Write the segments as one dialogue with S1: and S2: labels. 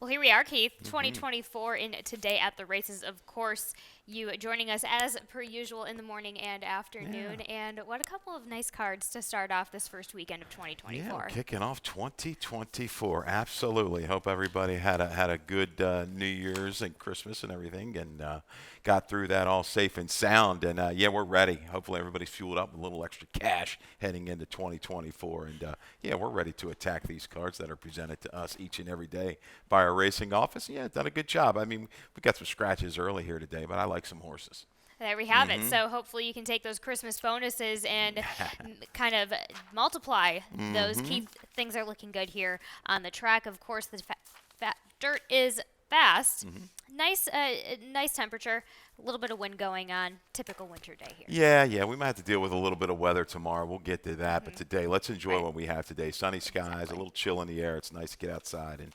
S1: Well, here we are, Keith, 2024 in Today at the Races. Of course, you joining us as per usual in the morning and
S2: Yeah.
S1: afternoon. And what a couple of nice cards to start off this first weekend of
S2: Yeah, we're
S1: 2024.
S2: kicking off 2024. Absolutely. Hope everybody had a good New Year's and Christmas and everything, and got through that all safe and sound. And yeah, we're ready. Hopefully, everybody's fueled up with a little extra cash heading into 2024. And yeah, we're ready to attack these cards that are presented to us each and every day by our racing office. Yeah, done a good job. I mean, we got some scratches early here today, but I like some horses.
S1: There we have it.
S2: Mm-hmm.
S1: So hopefully you can take those Christmas bonuses and kind of multiply those.
S2: Mm-hmm.
S1: Keith, things are looking good here on the track. Of course, the dirt is fast.
S2: Mm-hmm.
S1: Nice temperature. A little bit of wind going on. Typical winter day here.
S2: Yeah, we might have to deal with a little bit of weather tomorrow. We'll get to that. But today, let's enjoy
S1: Right.
S2: what we have today. Sunny skies,
S1: Exactly.
S2: a little chill in the air. It's nice to get outside and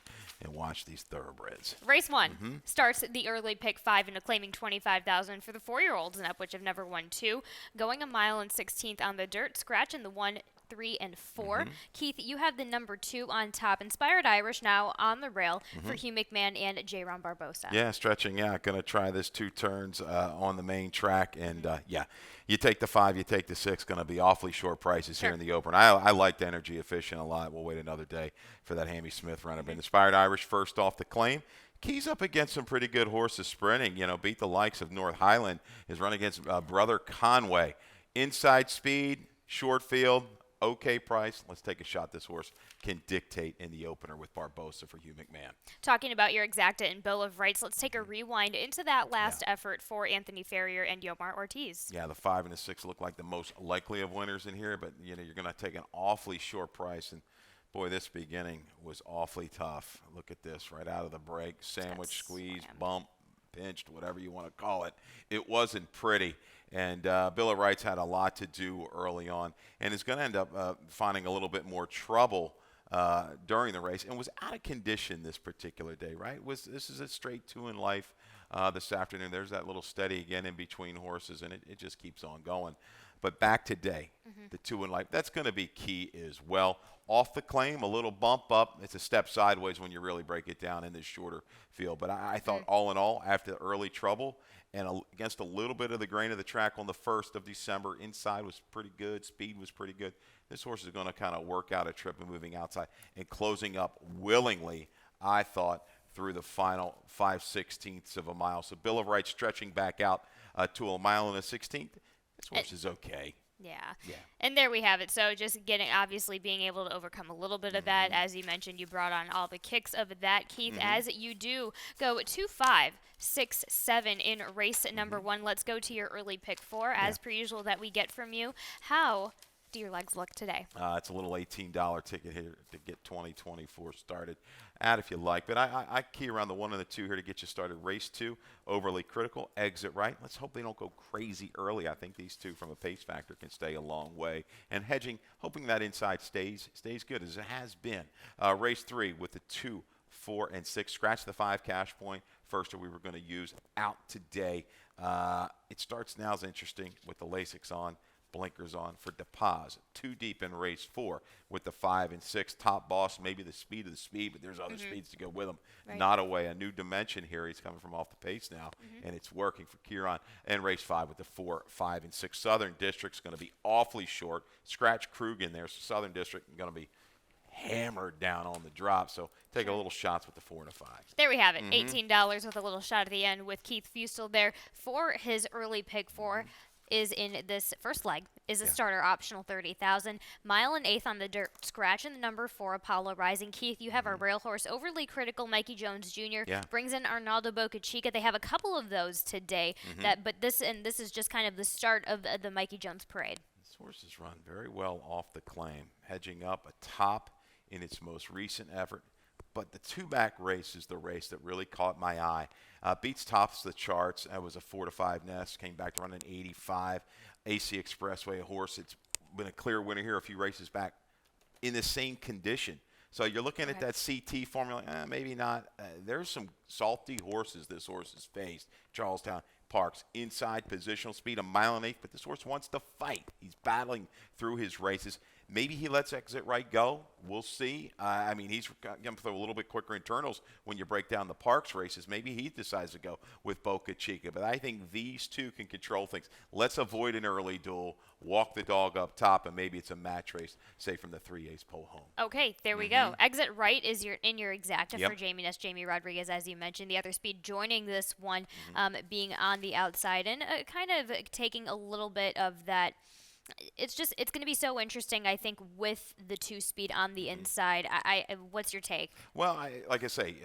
S2: watch these thoroughbreds.
S1: Race one starts the early pick 5 into claiming 25,000 for the 4-year-olds and up, which have never won 2. Going a mile and 16th on the dirt, scratching the 1, 3, and 4. Keith, you have the number 2 on top. Inspired Irish now on the rail for Hugh McMahon and J. Ron Barbosa.
S2: Yeah, stretching out. Going to try this 2 turns on the main track. And, yeah, you take the 5, you take the 6. Going to be awfully short prices here
S1: Sure.
S2: in the open. I like the energy efficient a lot. We'll wait another day for that Hammy Smith runner. But Inspired Irish first off the claim. Keys up against some pretty good horses sprinting. You know, beat the likes of North Highland. Is running against Brother Conway. Inside speed, short field. Okay price. Let's take a shot. This horse can dictate in the opener with Barbosa for Hugh McMahon.
S1: Talking about your exacta and Bill of Rights, let's take a rewind into that last effort for Anthony Ferrier and Yomar Ortiz.
S2: Yeah, the 5 and the 6 look like the most likely of winners in here, but you know you're going to take an awfully short price, and boy, this beginning was awfully tough. Look at this right out of the break, sandwich,
S1: Yes,
S2: squeeze,
S1: ma'am.
S2: bump, pinched, whatever you want to call it. It wasn't pretty. And Bill of Rights had a lot to do early on and is going to end up finding a little bit more trouble during the race and was out of condition this particular day, right? This is a straight 2 in life this afternoon. There's that little steady again in between horses, and it just keeps on going. But back today, the 2 in life, that's going to be key as well. Off the claim, a little bump up. It's a step sideways when you really break it down in this shorter field. But I thought all in all, after the early trouble and against a little bit of the grain of the track on the 1st of December, inside was pretty good. Speed was pretty good. This horse is going to kind of work out a trip and moving outside and closing up willingly, I thought, through the final 5/16ths of a mile. So Bill of Rights stretching back out to a mile and a 16th. This horse is okay.
S1: Yeah.
S2: Yeah.
S1: And there we have it. So just obviously being able to overcome a little bit of that. As you mentioned, you brought on all the kicks of that, Keith, as you do go 2, 5, 6, 7 in race number 1. Let's go to your early pick 4, as per usual, that we get from you. How do your legs look today?
S2: It's a little $18 ticket here to get 2024 started. Add if you like. But I key around the 1 and the 2 here to get you started. Race 2, overly critical. Exit right. Let's hope they don't go crazy early. I think these two from a pace factor can stay a long way. And hedging, hoping that inside stays good as it has been. Race 3 with the 2, 4, and 6. Scratch the 5 cash point. First we were going to use out today. It starts now is interesting with the Lasix on. Blinkers on for deposit. 2 deep in race 4 with the 5 and 6. Top Boss, maybe the speed of the speed, but there's other speeds to go with him.
S1: Right.
S2: Not away. A new dimension here. He's coming from off the pace now, and it's working for Kieran. And race 5 with the 4, 5, and 6. Southern District's going to be awfully short. Scratch Krug in there, so Southern District is going to be hammered down on the drop. So take a little shots with the 4 and a 5.
S1: There we have it. $18 with a little shot at the end with Keith Fustel there for his early pick 4. Is in this first leg is a starter optional 30,000. Mile and 8th on the dirt, scratch in the number 4 Apollo Rising. Keith, you have our rail horse overly critical Mikey Jones Jr.
S2: Yeah.
S1: Brings in Arnaldo Boca Chica. They have a couple of those today. But this is just kind of the start of the Mikey Jones parade.
S2: This horse has run very well off the claim, hedging up atop in its most recent effort. But the 2-back race is the race that really caught my eye. Beats tops the charts. That was a 4-5 nest. Came back to run an 85. AC Expressway, a horse. It's been a clear winner here a few races back in the same condition. So you're looking at that CT formula. Maybe not. There's some salty horses this horse has faced. Charlestown Parks, inside positional speed, a mile and 8. But this horse wants to fight. He's battling through his races. Maybe he lets Exit Right go. We'll see. I mean, he's going to throw a little bit quicker internals when you break down the Parks races. Maybe he decides to go with Boca Chica. But I think these two can control things. Let's avoid an early duel, walk the dog up top, and maybe it's a match race, say from the 3/8 pole home.
S1: Okay, there we go. Exit Right is in your exacta
S2: Yep.
S1: for Jamie. That's Jamie Rodriguez, as you mentioned. The other speed joining this one, being on the outside and kind of taking a little bit of that. It's going to be so interesting, I think, with the 2-speed on the inside. What's your take?
S2: Well, like I say,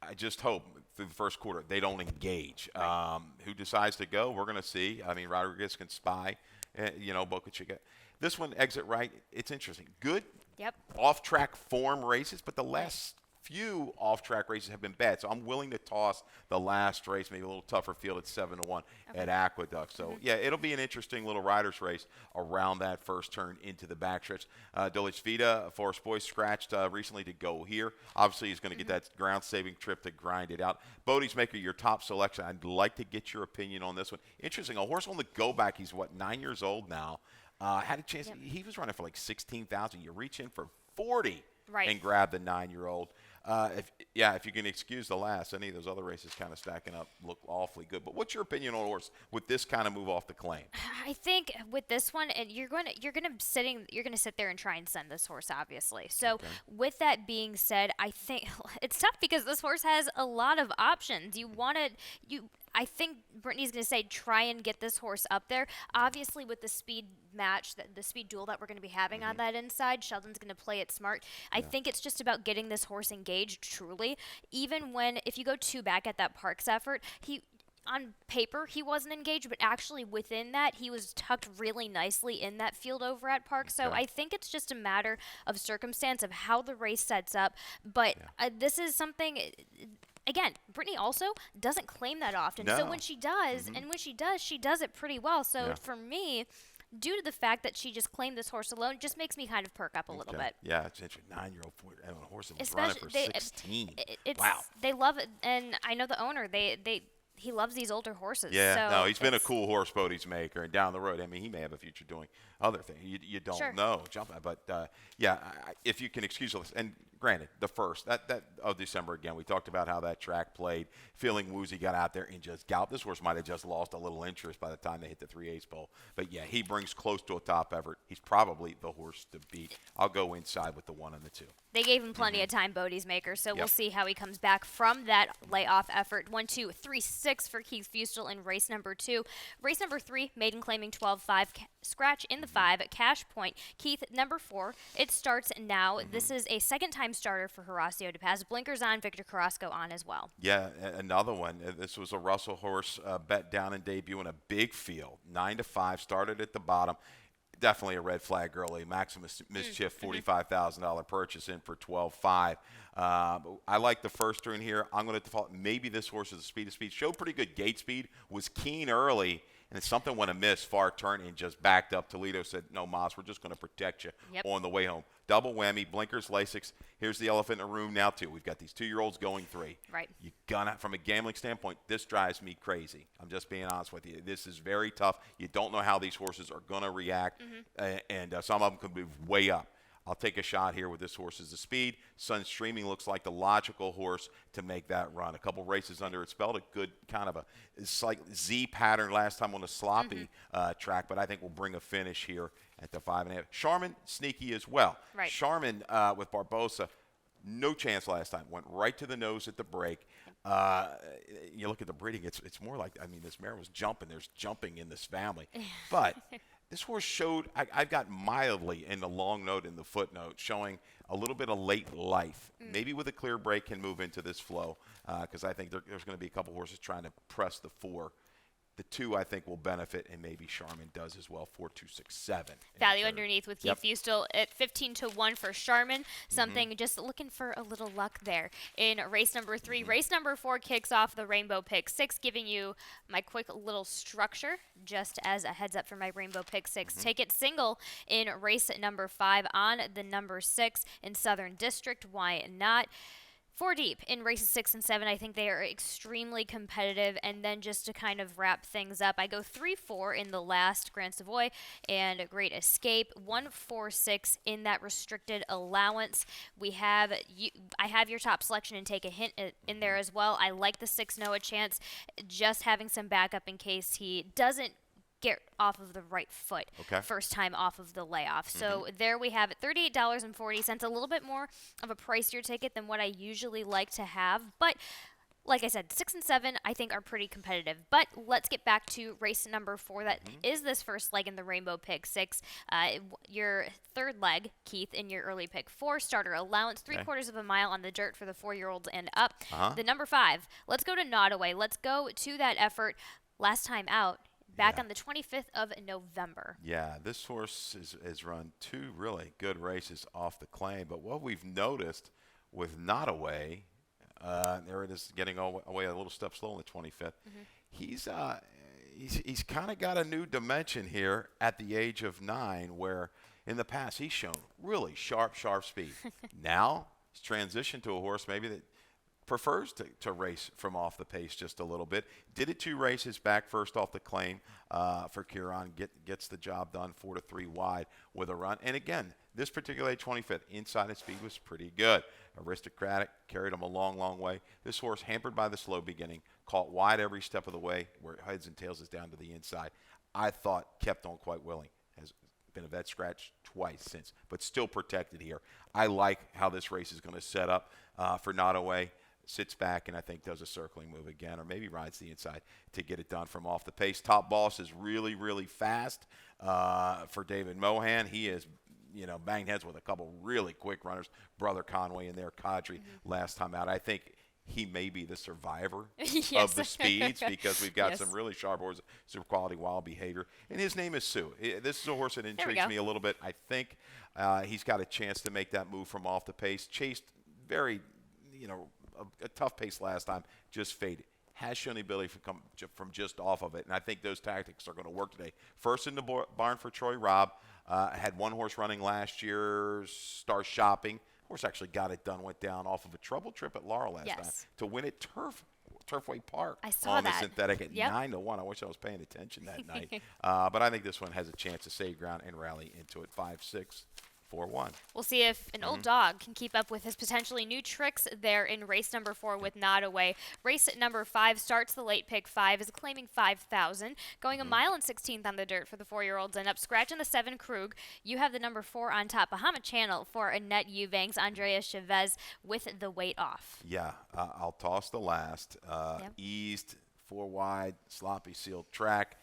S2: I just hope through the first quarter they don't engage.
S1: Right.
S2: Who decides to go, we're going to see. I mean, Rodriguez can spy, Boca Chica. This one, Exit Right, it's interesting. Good
S1: Yep.
S2: off-track form races, but the last few off-track races have been bad. So I'm willing to toss the last race, maybe a little tougher field at 7-1 at Aqueduct. So, yeah, it'll be an interesting little riders race around that first turn into the backstretch. Dulwich Vida, Forest Boy, scratched recently to go here. Obviously, he's going to get that ground-saving trip to grind it out. Bodie's Maker, your top selection. I'd like to get your opinion on this one. Interesting. A horse on the go back. He's, 9 years old now. Had a chance.
S1: Yep.
S2: He was running for like 16,000. You reach in for 40
S1: Right.
S2: and grab the 9-year-old. If you can excuse the last, any of those other races kind of stacking up look awfully good. But what's your opinion on a horse with this kind of move off the claim?
S1: I think with this one, and you're going to sit there and try and send this horse, obviously. So with that being said, I think it's tough because this horse has a lot of options. I think Brittany's going to say try and get this horse up there. Obviously, with the speed match, the speed duel that we're going to be having on that inside, Sheldon's going to play it smart. I think it's just about getting this horse engaged truly. Even if you go 2 back at that Parks effort, on paper, he wasn't engaged, but actually within that, he was tucked really nicely in that field over at Park. So I think it's just a matter of circumstance of how the race sets up. But this is something. Again, Brittany also doesn't claim that often.
S2: No.
S1: So when she does, and when she does, she does it pretty well. So for me, due to the fact that she just claimed this horse alone, it just makes me kind of perk up a little bit.
S2: Yeah, it's interesting. 9-year-old horse that was running for 16. Wow.
S1: They love it, and I know the owner. He loves these older horses.
S2: Yeah,
S1: so
S2: no, he's been a cool horse, Bodie's Maker, and down the road, I mean, he may have a future doing other things. You don't know, but if you can excuse us, and granted, the first that of December again, we talked about how that track played, feeling woozy, got out there and just galloped. This horse might have just lost a little interest by the time they hit the 3/8 pole, but yeah, he brings close to a top effort. He's probably the horse to beat. I'll go inside with the 1 and the 2.
S1: They gave him plenty of time, Bodie's Maker, so we'll see how he comes back from that layoff effort. 1, 2, 3, 6 for Keith Fustel in race number 2. Race number 3, maiden claiming 12-5, scratch in the 5, Cash Point. Keith, number 4, it starts now. This is a second-time starter for Horacio De Paz. Blinkers on, Victor Carrasco on as well.
S2: Yeah, another one. This was a Russell horse bet down and debut in a big field. 9-5, started at the bottom. Definitely a red flag early. Maximus Mischief, $45,000 purchase in for 12-5. I like the first turn here. I'm going to default. Maybe this horse is a speed of speed. Showed pretty good gate speed. Was keen early. And something went amiss, far turn, and just backed up. Toledo said, no, Moss, we're just going to protect you on the way home. Double whammy, blinkers, Lasix. Here's the elephant in the room now, too. We've got these 2-year-olds going 3.
S1: Right.
S2: You gonna, from a gambling standpoint, this drives me crazy. I'm just being honest with you. This is very tough. You don't know how these horses are going to react, and some of them could move way up. I'll take a shot here with this horse as the speed. Sun Streaming looks like the logical horse to make that run. A couple races under its belt, a good kind of a slight Z pattern last time on a sloppy track, but I think we'll bring a finish here at the 5.5. Charmin, sneaky as well.
S1: Right.
S2: Charmin with Barbosa, no chance last time. Went right to the nose at the break. You look at the breeding, it's more like, I mean, this mare was jumping. There's jumping in this family. But this horse showed, I've got mildly in the long note in the footnote showing a little bit of late life. Maybe with a clear break can move into this flow because I think there's going to be a couple horses trying to press the 4. The 2, I think, will benefit, and maybe Charmin does as well. 4, 2, 6, 7.
S1: Value underneath with Keith Fustel at 15-1 for Charmin. Something just looking for a little luck there in race number 3. Race number 4 kicks off the Rainbow Pick 6, giving you my quick little structure just as a heads up for my Rainbow Pick 6. Take it single in race number 5 on the number 6 in Southern District. Why not? Four deep in races 6 and 7. I think they are extremely competitive. And then just to kind of wrap things up, I go 3-4 in the last Grand Savoy and Great Escape. 1-4-6 in that restricted allowance. I have your top selection and take a hint in there as well. I like the 6 Noah Chance, just having some backup in case he doesn't get off of the right foot first time off of the layoff. So there we have it, $38.40, a little bit more of a pricier ticket than what I usually like to have, but like I said, 6 and 7 I think are pretty competitive. But let's get back to race number 4. That is this first leg in the Rainbow Pick 6. Your third leg, Keith, in your early pick 4, starter allowance, 3/4 of a mile on the dirt for the 4-year-olds and up. The number 5, let's go to Nodaway. Let's go to that effort last time out. Back on the 25th of November.
S2: Yeah, this horse has run 2 really good races off the claim. But what we've noticed with Nodaway, there it is, getting away a little step slow on the 25th. He's kind of got a new dimension here at the age of 9, where in the past he's shown really sharp speed. Now he's transitioned to a horse maybe that prefers to race from off the pace just a little bit. Did it 2 races back first off the claim for Kieran. Gets the job done 4-3 wide with a run. And again, this particular 25th, inside his speed was pretty good. Aristocratic, carried him a long way. This horse, hampered by the slow beginning, caught wide every step of the way, where heads and tails is down to the inside. I thought kept on quite willing. Has been a vet scratch twice since, but still protected here. I like how this race is going to set up for Nodaway. Sits back and I think does a circling move again, or maybe rides the inside to get it done from off the pace. Top Boss is really fast for David Mohan. He is, banged heads with a couple really quick runners. Brother Conway in there, Kadri last time out. I think he may be the survivor of the speeds, because we've got some really sharp horses, super quality wild behavior. And his name is Sue. This is a horse that intrigues me a little bit. I think he's got a chance to make that move from off the pace. Chased very, a tough pace last time, just faded. Has shown the ability to come from just off of it, and I think those tactics are going to work today. First in the barn for Troy Robb. Had one horse running last year, Star Shopping. Horse actually got it done, went down off of a trouble trip at Laurel last time to win at Turfway Park.
S1: I saw
S2: on
S1: that.
S2: The synthetic at 9-1. I wish I was paying attention that night. But I think this one has a chance to save ground and rally into it. 5-6. 4-1.
S1: We'll see if an old dog can keep up with his potentially new tricks there in race number 4 with Nodaway. Race number 5 starts the late pick 5, is claiming 5,000, going a mile and 16th on the dirt for the 4-year-olds and up. Scratching the 7 Krug. You have the number 4 on top, Bahama Channel for Annette Eubanks, Andrea Chavez with the weight off.
S2: Yeah, I'll toss the last. Eased, 4 wide, sloppy sealed track.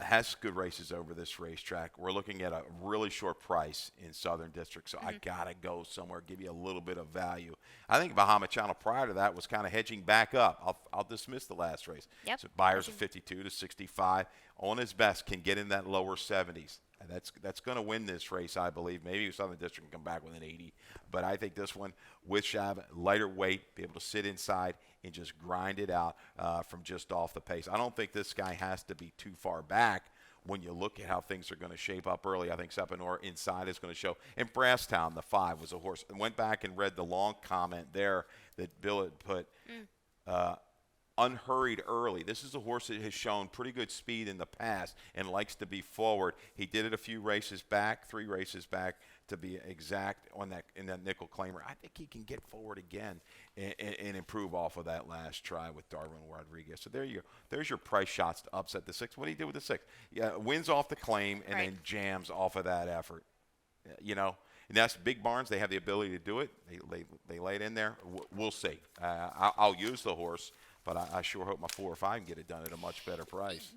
S2: Has good races over this racetrack. We're looking at a really short price in Southern District, so I got to go somewhere, give you a little bit of value. I think Bahama Channel prior to that was kind of hedging back up. I'll dismiss the last race. So buyers of 52 to 65. On his best, can get in that lower 70s. And that's going to win this race, I believe. Maybe Southern District can come back with an 80. But I think this one, with Shav, lighter weight, be able to sit inside and just grind it out from just off the pace. I don't think this guy has to be too far back when you look at how things are going to shape up early. I think Sepinor inside is going to show. And Brasstown, the 5, was a horse. I went back and read the long comment there that Bill had put. Unhurried early. This is a horse that has shown pretty good speed in the past and likes to be forward. He did it a few races back, 3 races back to be exact in that nickel claimer. I think he can get forward again and improve off of that last try with Darwin Rodriguez. So there you go. There's your price shots to upset the 6. What do you do with the 6? Yeah, wins off the claim and then jams off of that effort. And that's big barns. They have the ability to do it. They lay it in there. We'll see. I'll use the horse. But I sure hope my 4 or 5 can get it done at a much better price.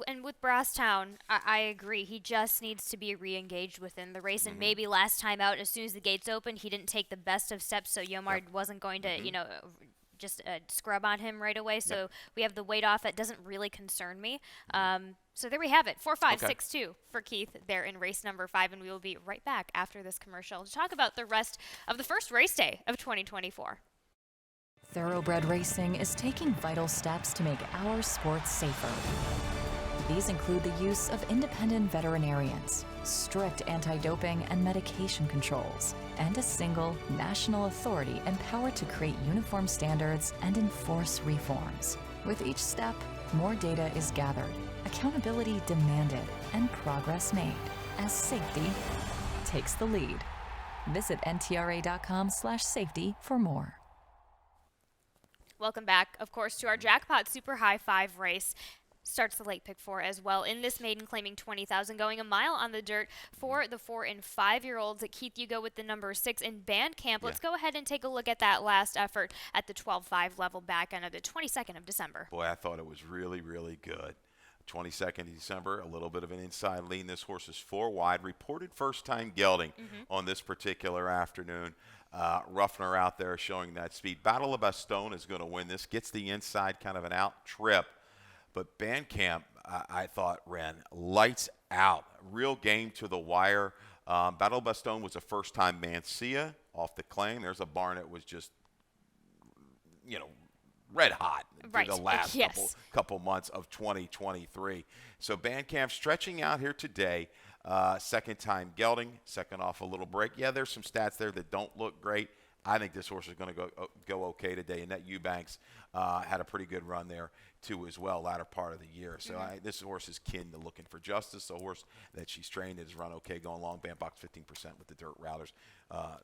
S1: And with Brasstown, I agree. He just needs to be re-engaged within the race. And maybe last time out, as soon as the gates opened, he didn't take the best of steps, so Yomar wasn't going to, just scrub on him right away. So we have the weight off. That doesn't really concern me. So there we have it. 4-5-6-2 for Keith there in race number 5. And we will be right back after this commercial to talk about the rest of the first race day of 2024.
S3: Thoroughbred Racing is taking vital steps to make our sport safer. These include the use of independent veterinarians, strict anti-doping and medication controls, and a single national authority empowered to create uniform standards and enforce reforms. With each step, more data is gathered, accountability demanded, and progress made as safety takes the lead. Visit ntra.com/safety for more.
S1: Welcome back, of course, to our Jackpot Super High 5 race. Starts the late pick 4 as well. In this maiden, claiming 20,000, going a mile on the dirt for the 4 and 5-year-olds. Keith, you go with the number 6 in Bandcamp. Let's go ahead and take a look at that last effort at the 12.5 level back end of the 22nd of December.
S2: Boy, I thought it was really, really good. 22nd of December, a little bit of an inside lean. This horse is 4 wide. Reported first-time gelding on this particular afternoon. Roughing her out there, showing that speed. Battle of Bastogne is going to win this. Gets the inside, kind of an out trip. But Bandcamp, I thought, ran lights out. Real game to the wire. Battle of Bastogne was a first-time Mancia off the claim. There's a barn that was just, red hot
S1: right.
S2: through the last couple months of 2023. So Bandcamp stretching out here today. Second time gelding, second off a little break. Yeah, there's some stats there that don't look great. I think this horse is going to go okay today. Annette Eubanks had a pretty good run there too as well, latter part of the year. So this horse is kin to Looking for Justice. The horse that she's trained has run okay going long. Bandbox 15% with the dirt routers.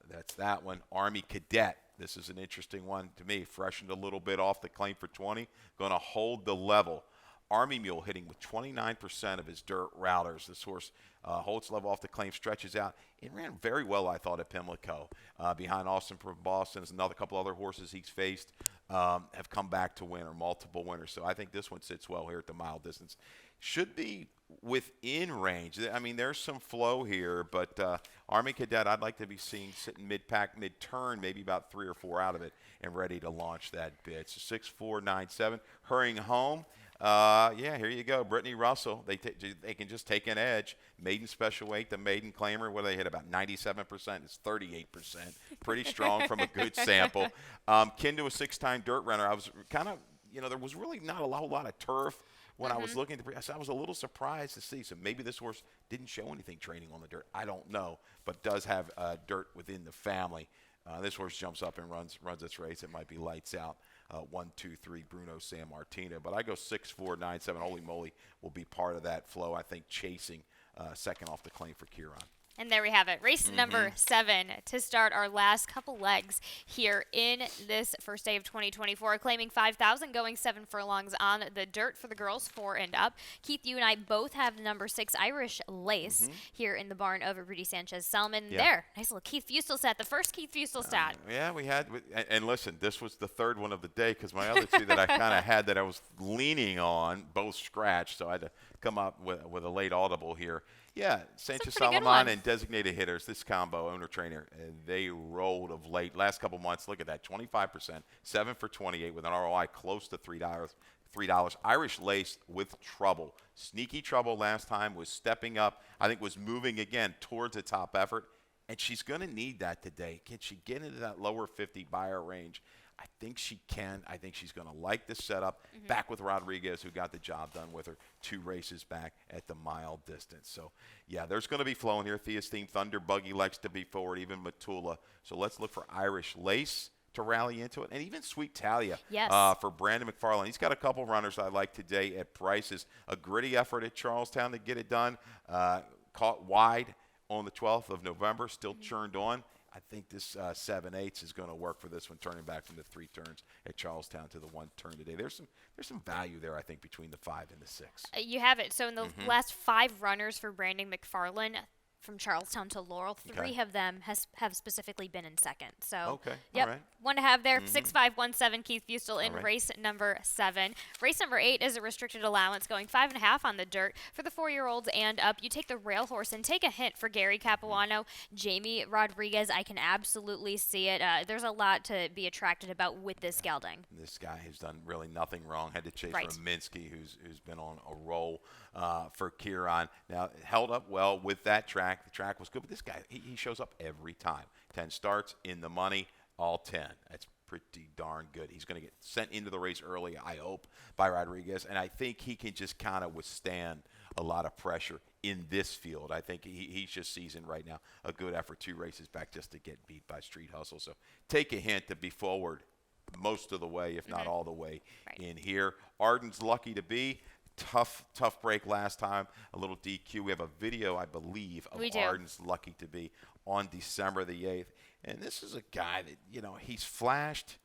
S2: That's that one. Army Cadet. This is an interesting one to me. Freshened a little bit off the claim for 20. Going to hold the level. Army Mule hitting with 29% of his dirt routers. This horse holds level off the claim, stretches out. It ran very well, I thought, at Pimlico. Behind Austin from Boston, there's another couple other horses he's faced have come back to win, or multiple winners. So I think this one sits well here at the mile distance. Should be within range. I mean, there's some flow here, but Army Cadet, I'd like to be seeing sitting mid-pack, mid-turn, maybe about 3 or 4 out of it, and ready to launch that bid. So 6-4-9-7, hurrying home. Here you go. Brittany Russell, they can just take an edge. Maiden special weight, the maiden claimer, what do they hit? About 97%. It's 38%. Pretty strong from a good sample. Kin to a 6-time dirt runner. I was kind of, there was really not a whole lot of turf when I was looking at the so I was a little surprised to see. So maybe this horse didn't show anything training on the dirt. I don't know, but does have dirt within the family. This horse jumps up and runs its race. It might be lights out. 1, 2, 3, Bruno Sammartino. But I go 6-4-9-7. Holy moly will be part of that flow. I think chasing second off the claim for Kieran.
S1: And there we have it. Race number 7 to start our last couple legs here in this first day of 2024. Claiming 5,000, going 7 furlongs on the dirt for the girls 4 and up. Keith, you and I both have the number 6 Irish Lace here in the barn of Rudy Sanchez-Selman. There, nice little Keith Fustel stat, the first Keith Fustel stat.
S2: We had, and listen, this was the third one of the day because my other two that I kind of had that I was leaning on both scratched, so I had to come up with a late audible here. Yeah, Sanchez-Solomon and designated hitters, this combo, owner-trainer, they rolled of late. Last couple months, look at that, 25%, 7 for 28 with an ROI close to $3. Irish Lace with trouble. Sneaky trouble last time, was stepping up. I think was moving again towards a top effort, and she's going to need that today. Can she get into that lower 50 buyer range? I think she can. I think she's going to like this setup. Back with Rodriguez, who got the job done with her 2 races back at the mile distance. So, yeah, there's going to be flowing here. Thea's Theme, Thunder Buggy likes to be forward, even Matula. So let's look for Irish Lace to rally into it, and even Sweet Talia for Brandon McFarland. He's got a couple runners I like today at prices. A gritty effort at Charlestown to get it done. Caught wide on the 12th of November, still churned on. I think this 7/8 is going to work for this one, turning back from the 3 turns at Charlestown to the 1 turn today. There's some value there, I think, between the 5 and the 6.
S1: You have it. So in the last 5 runners for Brandon McFarland, from Charlestown to Laurel, 3 of them have specifically been in second. So,
S2: all right.
S1: One to have there. 6-5-1-7, Keith Fustel in race number 7. Race number 8 is a restricted allowance, going 5.5 on the dirt for the 4-year-olds and up. You take the rail horse and take a hint for Gary Capuano, Jamie Rodriguez. I can absolutely see it. There's a lot to be attracted about with this gelding.
S2: This guy has done really nothing wrong. Had to chase Rominsky, who's been on a roll for Kieran. Now, held up well with that track. The track was good, but this guy, he shows up every time. 10 starts, in the money, all 10. That's pretty darn darn good. He's going to get sent into the race early, I hope, by Rodriguez, and I think he can just kind of withstand a lot of pressure in this field. I think he's just seasoned right now. A good effort 2 races back just to get beat by Street Hustle. So take a hint to be forward most of the way, if not all the way in here. Arden's lucky to be. Tough break last time, a little DQ. We have a video, I believe, of Arden's lucky to be on December the 8th. And this is a guy that, he's flashed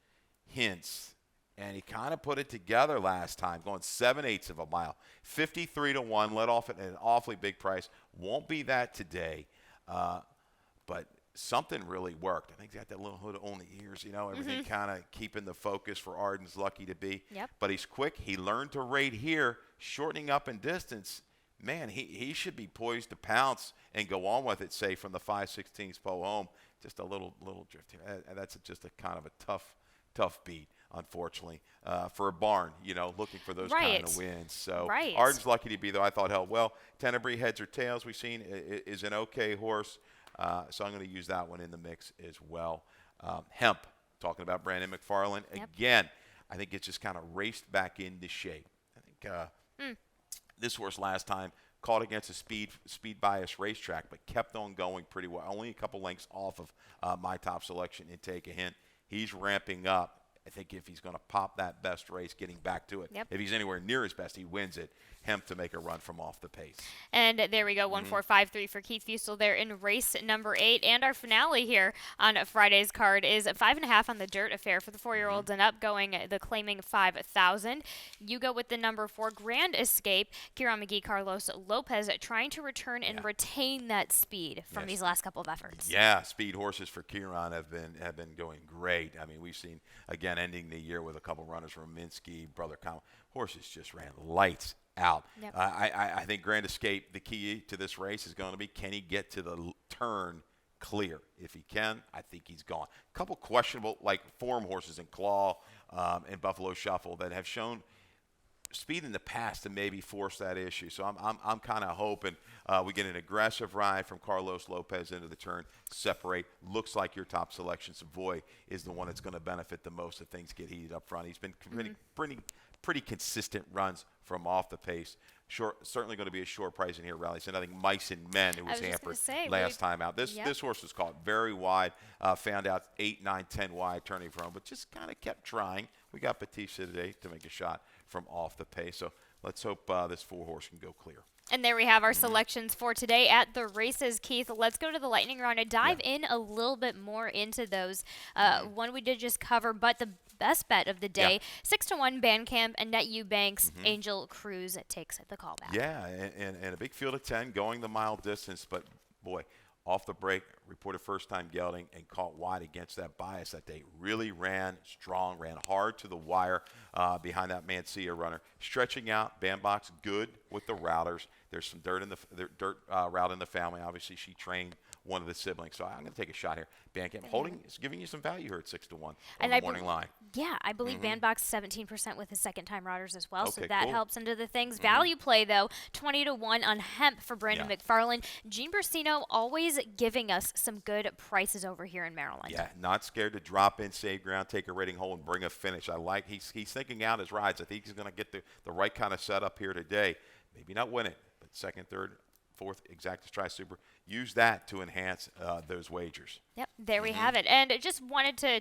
S2: hints, and he kind of put it together last time, going 7/8 of a mile. 53-1, let off at an awfully big price. Won't be that today, but something really worked. I think he got that little hood on the ears, everything kind of keeping the focus for Arden's lucky to be.
S1: Yep.
S2: But he's quick. He learned to rate here, shortening up in distance. Man, he should be poised to pounce and go on with it, say, from the 5/16 pole home. Just a little drift here. That's just a kind of a tough beat, unfortunately, for a barn, looking for those kind of wins. So Arden's lucky to be, though. I thought held well. Tenebrae, heads or tails, we've seen, is an okay horse. So I'm going to use that one in the mix as well. Hemp, talking about Brandon McFarland. Again, I think it's just kind of raced back into shape. I think this horse last time caught against a speed bias racetrack, but kept on going pretty well. Only a couple lengths off of my top selection and take a hint. He's ramping up. I think if he's going to pop that best race, getting back to it. If he's anywhere near his best, he wins it. Hemp to make a run from off the pace.
S1: And there we go, 1-4-5-3 for Keith Fusel there in race number 8. And our finale here on Friday's card is 5.5 on the dirt affair for the 4-year-olds and up, going the claiming 5,000. You go with the number 4 Grand Escape. Kieran McGee, Carlos Lopez trying to return and retain that speed from these last couple of efforts.
S2: Yeah, speed horses for Kieran have been going great. I mean, we've seen, again, ending the year with a couple runners from Minsky, Brother Kyle. Horses just ran lights out. I think Grand Escape, the key to this race is going to be, can he get to the turn clear? If he can, I think he's gone. A couple questionable, like form horses in Claw and Buffalo Shuffle that have shown speed in the past to maybe force that issue. So I'm kind of hoping we get an aggressive ride from Carlos Lopez into the turn, separate. Looks like your top selection, Savoy, is the one that's going to benefit the most if things get heated up front. He's been pretty consistent runs from off the pace. Certainly going to be a short price in here, Rally. So I think Mice and Men, who was hampered last time out. This horse was caught very wide, found out 8, 9, 10 wide turning from, but just kind of kept trying. We got Batista today to make a shot from off the pace. So let's hope this 4-horse can go clear.
S1: And there we have our selections for today at the races, Keith. Let's go to the lightning round and dive in a little bit more into those. One we did just cover, but the best bet of the day, 6-1 Bandcamp, Annette Eubanks, Angel Cruz takes the callback.
S2: Yeah, and a big field of 10 going the mile distance, but boy, off the break, reported first-time gelding and caught wide against that bias that day. Really ran strong, ran hard to the wire behind that Mancia runner. Stretching out, bandbox good with the routers. There's some dirt route in the family. Obviously, she trained one of the siblings. So I'm going to take a shot here. Bandcamp holding is giving you some value here at 6-1 on the morning line.
S1: Yeah, I believe Bandbox 17% with his second-time routers as well, so that helps into the things. Value play, though, 20-1 on Hemp for Brandon McFarland. Gene Bursino always giving us some good prices over here in Maryland. Yeah,
S2: not scared to drop in, save ground, take a rating hole, and bring a finish. I like he's thinking out his rides. I think he's going to get the right kind of setup here today. Maybe not win it, but second, third, fourth, Exactus Tri-Super. Use that to enhance those wagers.
S1: Yep, there we have it. And just wanted to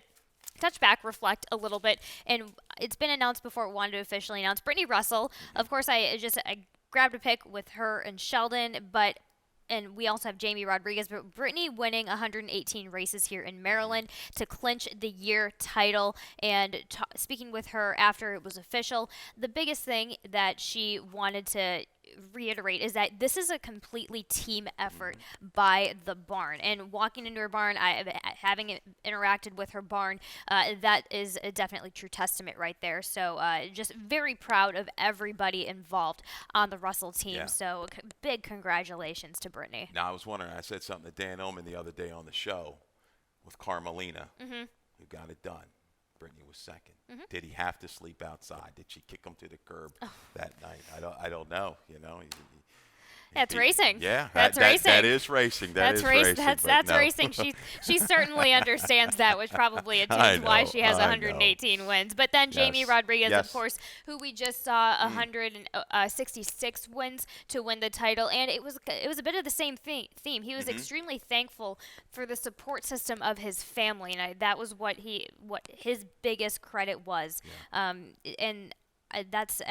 S1: touch back, reflect a little bit. And it's been announced before it wanted to officially announce. Brittany Russell, of course, I grabbed a pick with her and Sheldon, and we also have Jamie Rodriguez, but Brittany winning 118 races here in Maryland to clinch the year title. And speaking with her after it was official, the biggest thing that she wanted to reiterate is that this is a completely team effort by the barn. And walking into her barn, having interacted with her barn, that is a definitely true testament right there. So just very proud of everybody involved on the Russell team.
S2: Yeah.
S1: So big congratulations to Brittany.
S2: Now, I was wondering, I said something to Dan Oman the other day on the show with Carmelina, who got it done. Brittany was second. Did he have to sleep outside? Did she kick him to the curb that night? I don't know. You know,
S1: That's racing.
S2: Yeah,
S1: That's racing.
S2: That is racing. That's racing.
S1: That's
S2: no.
S1: racing. She certainly understands that, which probably attunes why she has 118 wins. But then Jamie Rodriguez, of course, who we just saw 166 wins to win the title, and it was a bit of the same theme. He was extremely thankful for the support system of his family, and that was what his biggest credit was. And that's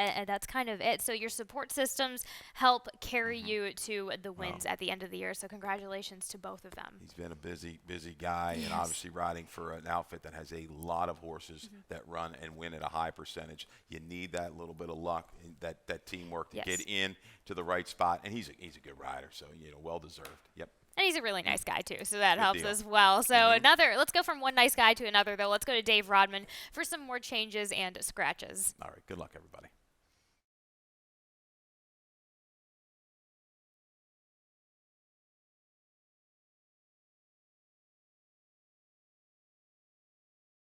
S1: kind of it. So your support systems help carry you to the wins at the end of the year. So congratulations to both of them.
S2: He's been a busy guy, and obviously riding for an outfit that has a lot of horses that run and win at a high percentage. You need that little bit of luck, and that teamwork to get in to the right spot. And he's a good rider, so well deserved. Yep.
S1: And he's a really nice guy, too, so that helps
S2: deal.
S1: as well. So let's go from one nice guy to another, though. Let's go to Dave Rodman for some more changes and scratches.
S2: All right, good luck, everybody.